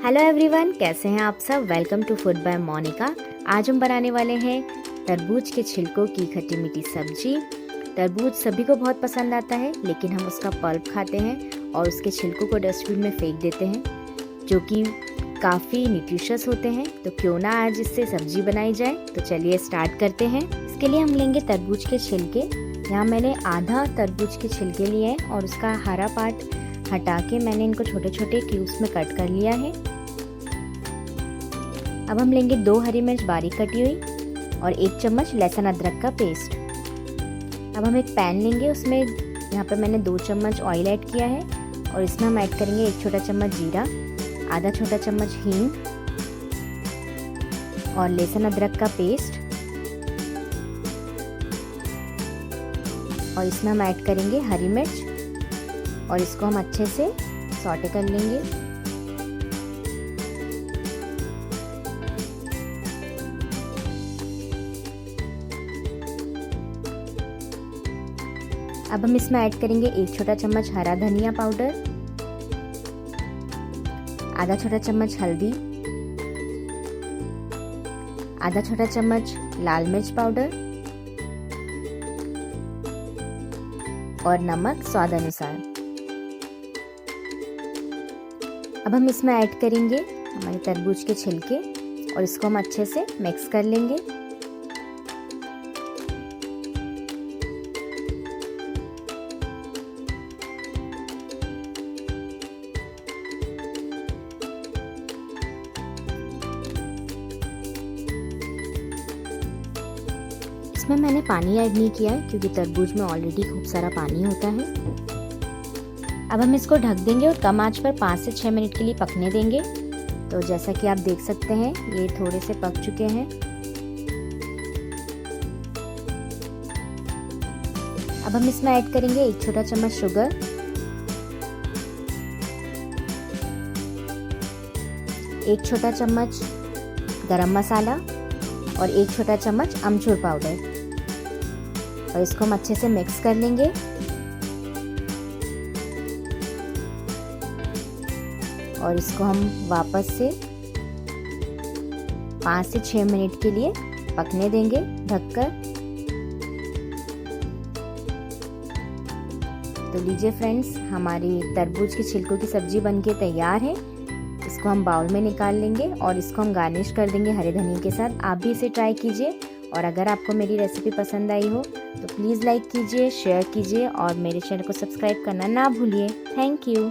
Hello everyone, कैसे हैं आप सब। Welcome to food by Monika. आज हम बनाने वाले हैं तरबूज के छिलकों की खट्टी मीठी सब्जी। तरबूज सभी को बहुत पसंद आता है, लेकिन हम उसका पल्प खाते हैं और उसके छिलकों को डस्टबिन में फेंक देते हैं, जो कि काफ़ी न्यूट्रिशियस होते हैं। तो क्यों ना आज इससे सब्जी बनाई जाए। तो चलिए स्टार्ट करते हैं। इसके लिए हम लेंगे तरबूज के छिलके। यहाँ मैंने आधा तरबूज के छिलके लिए हैं और उसका हरा पार्ट हटा के मैंने इनको छोटे छोटे क्यूब्स में कट कर लिया है। अब हम लेंगे 2 हरी मिर्च बारीक कटी हुई और 1 चम्मच लहसुन अदरक का पेस्ट। अब हम एक पैन लेंगे, उसमें यहाँ पर मैंने 2 चम्मच ऑयल ऐड किया है और इसमें हम ऐड करेंगे 1 छोटा चम्मच जीरा, आधा छोटा चम्मच हींग और लहसुन अदरक का पेस्ट। और इसमें हम ऐड करेंगे हरी मिर्च और इसको हम अच्छे से सॉटे कर लेंगे। अब हम इसमें ऐड करेंगे 1 छोटा चम्मच हरा धनिया पाउडर, आधा छोटा चम्मच हल्दी, आधा छोटा चम्मच लाल मिर्च पाउडर और नमक स्वाद अनुसार। अब हम इसमें ऐड करेंगे हमारे तरबूज के छिलके और इसको हम अच्छे से मिक्स कर लेंगे। इसमें मैंने पानी ऐड नहीं किया है क्योंकि तरबूज में ऑलरेडी खूब सारा पानी होता है। अब हम इसको ढक देंगे और कम आंच पर 5 से 6 मिनट के लिए पकने देंगे। तो जैसा कि आप देख सकते हैं ये थोड़े से पक चुके हैं। अब हम इसमें ऐड करेंगे 1 छोटा चम्मच शुगर, 1 छोटा चम्मच गरम मसाला और 1 छोटा चम्मच अमचूर पाउडर और इसको हम अच्छे से मिक्स कर लेंगे। और इसको हम वापस से 5 से 6 मिनट के लिए पकने देंगे ढककर। तो लीजिए फ्रेंड्स, हमारी तरबूज के छिलकों की सब्जी बनके तैयार है। इसको हम बाउल में निकाल लेंगे और इसको हम गार्निश कर देंगे हरे धनिया के साथ। आप भी इसे ट्राई कीजिए और अगर आपको मेरी रेसिपी पसंद आई हो तो प्लीज़ लाइक कीजिए, शेयर कीजिए और मेरे चैनल को सब्सक्राइब करना ना भूलिए। Thank you.